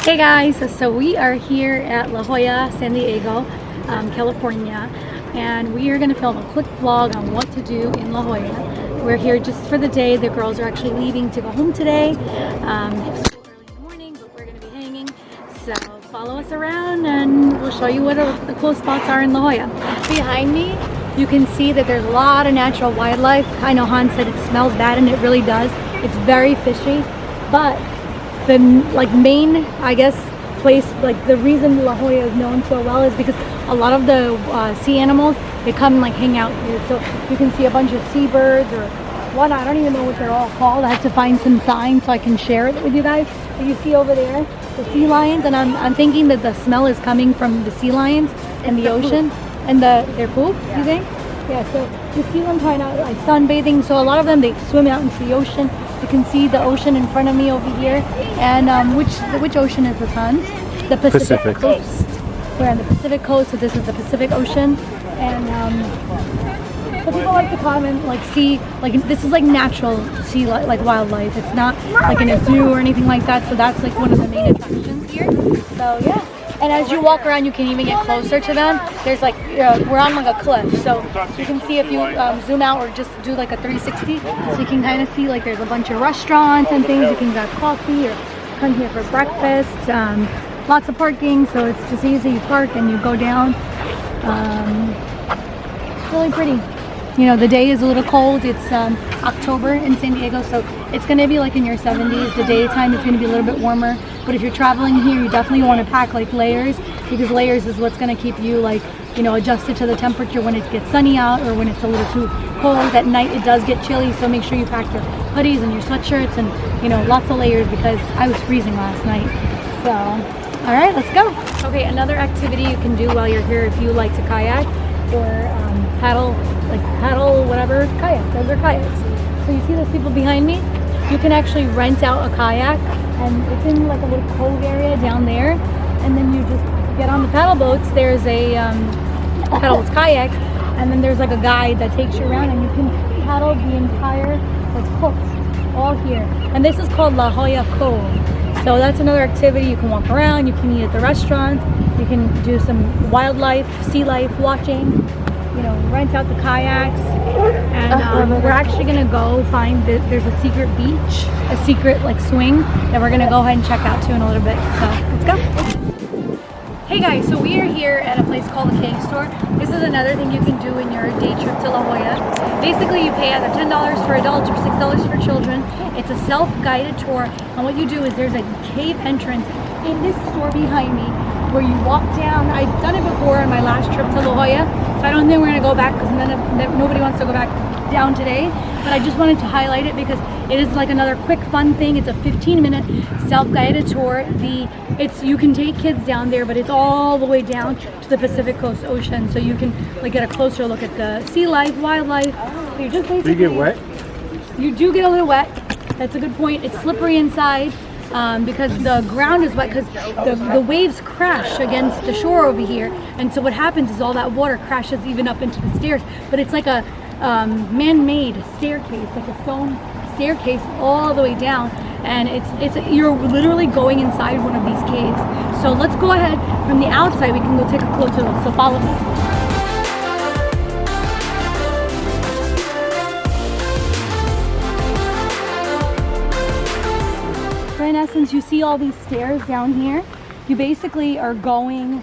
Hey guys, so we are here at La Jolla, San Diego, California, and we are going to film a quick vlog on what to do in La Jolla. We're here just for the day. The girls are actually leaving to go home today. They have school early in the morning, but we're going to be hanging. So follow us around and we'll show you what the cool spots are in La Jolla. Behind me, you can see that there's a lot of natural wildlife. I know Han said it smells bad, and it really does. It's very fishy, but the main, I guess, place, the reason La Jolla is known so well is because a lot of the sea animals, they come and hang out here. So you can see a bunch of seabirds or what, I don't even know what they're all called. I have to find some signs so I can share it with you guys. But you see over there the sea lions, and I'm thinking that the smell is coming from the sea lions and the ocean and their poop. Yeah. You think? Yeah. So you see them trying out sunbathing. So a lot of them, they swim out into the ocean. You can see the ocean in front of me over here. And which ocean is this, Hans? The Pacific Coast. We're on the Pacific Coast, so this is the Pacific Ocean. And so people like to comment, see, this is natural sea wildlife. It's not in a zoo or anything like that. So that's one of the main attractions here. So yeah. And as you walk around, you can even get closer to them. There's we're on a cliff, so you can see if you zoom out or just do a 360, so you can kind of see there's a bunch of restaurants and things. You can get coffee or come here for breakfast. Lots of parking, so it's just easy. You park and you go down. Really pretty. You know, the day is a little cold. It's October in San Diego, so it's going to be in your 70s. The daytime is going to be a little bit warmer. But if you're traveling here, you definitely want to pack layers, because layers is what's going to keep you adjusted to the temperature when it gets sunny out or when it's a little too cold. At night it does get chilly, so make sure you pack your hoodies and your sweatshirts and lots of layers, because I was freezing last night. So, all right, let's go. Okay, another activity you can do while you're here if you like to kayak or paddle, whatever, kayak. Those are kayaks. So you see those people behind me? You can actually rent out a kayak, and it's in a little cove area down there, and then you just get on the paddle boats. There's a paddle boats, kayaks, and then there's a guide that takes you around, and you can paddle the entire coast all here. And this is called La Jolla Cove. So that's another activity. You can walk around, you can eat at the restaurant, you can do some wildlife, sea life watching, rent out the kayaks. And we're actually gonna go find there's a secret beach, a secret swing that we're gonna go ahead and check out too in a little bit. So let's go. Hey guys, so we are here at a place called the Cake Store. This is another thing you can do in your day trip to La Jolla. Basically, you pay either $10 for adults or $6 for children. It's a self-guided tour, and what you do is there's a cave entrance in this store behind me where you walk down. I've done it before on my last trip to La Jolla, so I don't think we're gonna go back because nobody wants to go back down today. But I just wanted to highlight it because it is another quick fun thing. It's a 15-minute self-guided tour. You can take kids down there, but it's all the way down to the Pacific Coast Ocean, so you can get a closer look at the sea life, wildlife. So you just basically, do you get wet? You do get a little wet. That's a good point. It's slippery inside. Because the ground is wet, because the waves crash against the shore over here, and so what happens is all that water crashes even up into the stairs. But it's like a man-made staircase, a stone staircase all the way down, and you're literally going inside one of these caves. So let's go ahead from the outside. We can go take a closer look. So follow me. In essence, you see all these stairs down here. You basically are going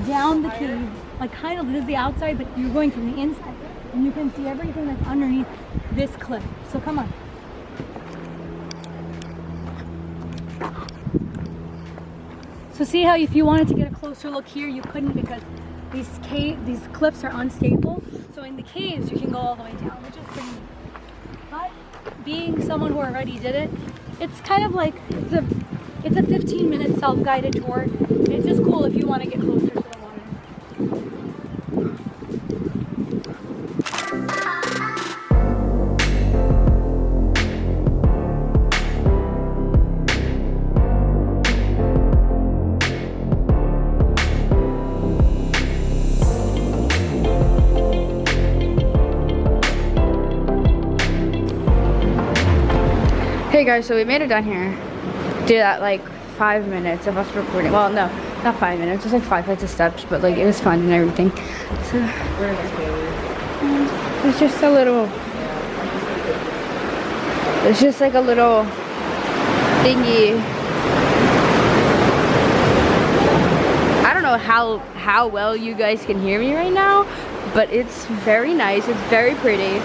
down the cave, this is the outside, but you're going from the inside, and you can see everything that's underneath this cliff. So come on. So see how if you wanted to get a closer look here, you couldn't, because these cliffs are unstable. So in the caves, you can go all the way down, which is pretty neat. But being someone who already did it, it's kind of it's a 15-minute self-guided tour. It's just cool if you want to get closer to the water. Hey guys, so we made it down here. Do that 5 minutes of us recording. Well, no, not 5 minutes. It was like 5 flights of steps, but like it was fun and everything. So it's just a little. It's just like a little thingy. I don't know how well you guys can hear me right now, but it's very nice. It's very pretty.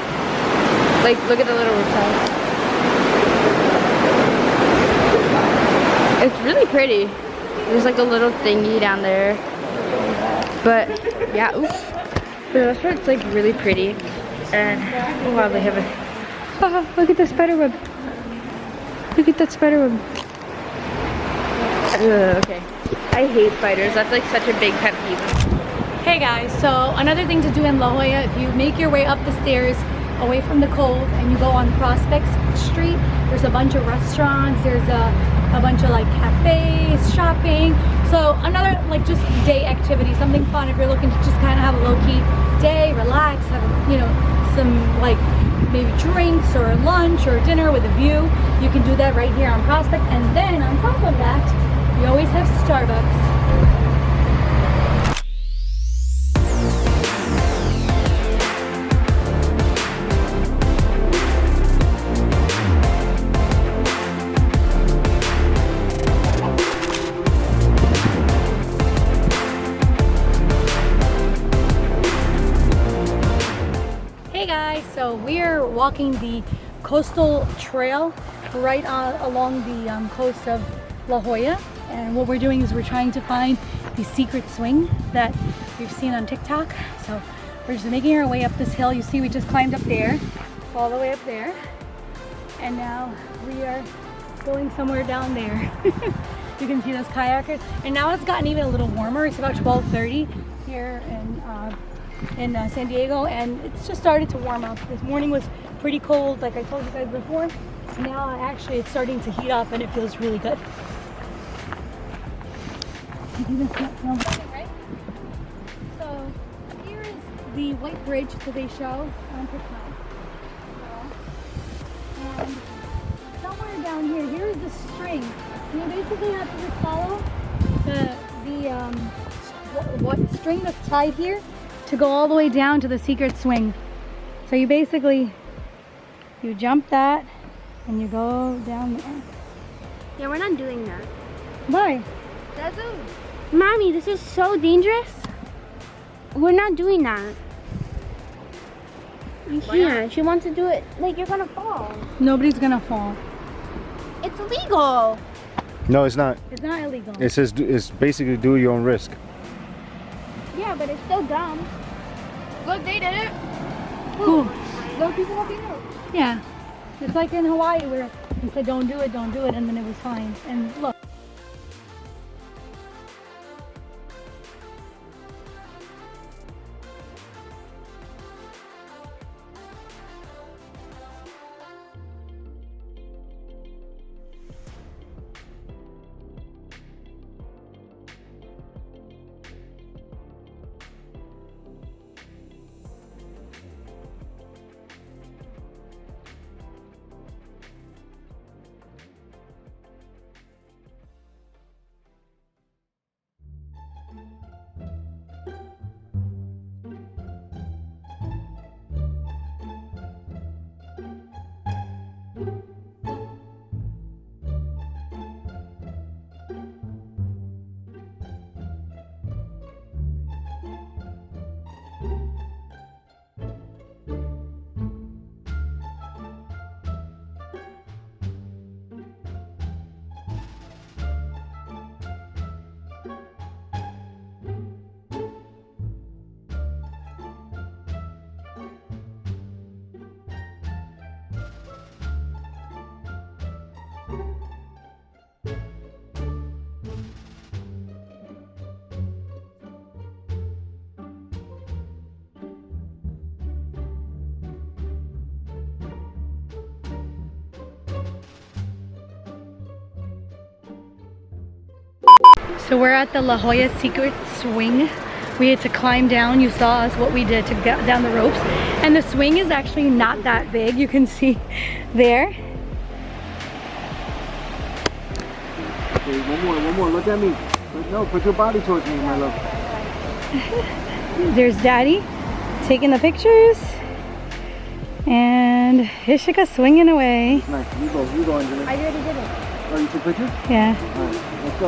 Like, look at the little rooftop. It's really pretty. There's like a little thingy down there. But yeah, oof. For the most part, it's like really pretty. And oh wow, they have a look at the spider web. Look at that spider web. Okay. I hate spiders. That's like such a big pet peeve. Hey guys, so another thing to do in La Jolla, if you make your way up the stairs away from the cold and you go on Prospect Street, there's a bunch of restaurants, there's a bunch of like cafes, shopping. So another like just day activity, something fun if you're looking to just kind of have a low-key day, relax, have, you know, some like maybe drinks or lunch or dinner with a view. You can do that right here on Prospect, and then on top of that, you always have Starbucks. So we're walking the coastal trail right along the coast of La Jolla, and what we're doing is we're trying to find the secret swing that we've seen on TikTok. So we're just making our way up this hill. You see we just climbed up there, all the way up there, and now we are going somewhere down there. You can see those kayakers, and now it's gotten even a little warmer. It's about 12:30 here in San Diego, and it's just started to warm up. This morning was pretty cold, like I told you guys before. Now actually it's starting to heat up and it feels really good. Right? So here is the white bridge that they show on TikTok. And somewhere down here, here's the string. You basically have to just follow what string that's tied here to go all the way down to the secret swing. So you basically, you jump that and you go down there. Yeah, we're not doing that. Why? Mommy, this is so dangerous. We're not doing that. I can't. She wants to do it. Like, you're gonna fall. Nobody's gonna fall. It's illegal. No, it's not. It's not illegal. It says it's basically do your own risk. Yeah, but it's still dumb. Look, they did it. Who? Those people up here. Yeah. It's like in Hawaii where they said don't do it, and then it was fine. And look. So we're at the La Jolla Secret Swing. We had to climb down. You saw us what we did to get down the ropes. And the swing is actually not that big. You can see there. Okay, one more. Look at me. No, put your body towards me, my love. There's Daddy taking the pictures. And Ishika swinging away. Nice. You go, Anjali. I already did it. Oh, you took pictures? Yeah. All right, let's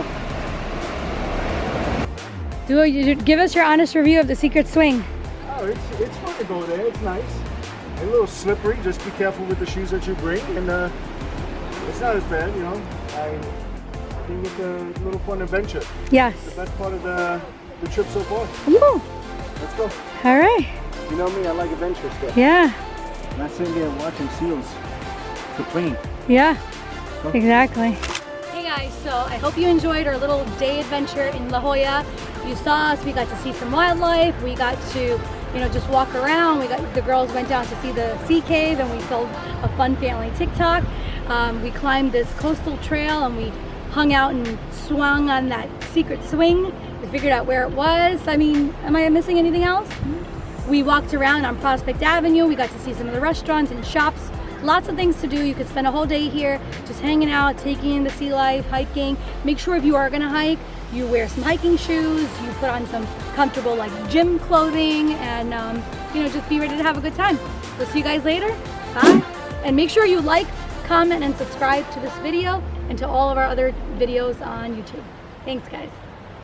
go. Give us your honest review of the Secret Swing. Oh, it's fun to go there. It's nice. A little slippery. Just be careful with the shoes that you bring. And it's not as bad, you know. I think it's a little fun adventure. Yes. The best part of the trip so far. Woo. Let's go. All right. You know me, I like adventure stuff. Yeah. Not sitting there watching seals complain. Yeah. Exactly. Hey guys, so I hope you enjoyed our little day adventure in La Jolla. You saw us. We got to see some wildlife. We got to, just walk around. The girls went down to see the sea cave, and we filmed a fun family TikTok. We climbed this coastal trail, and we hung out and swung on that secret swing. We figured out where it was. I mean, am I missing anything else? We walked around on Prospect Avenue. We got to see some of the restaurants and shops. Lots of things to do. You could spend a whole day here just hanging out, taking in the sea life, hiking. Make sure if you are gonna hike, you wear some hiking shoes, you put on some comfortable gym clothing, and just be ready to have a good time. We'll see you guys later. Bye. And make sure you like, comment, and subscribe to this video and to all of our other videos on YouTube. Thanks guys.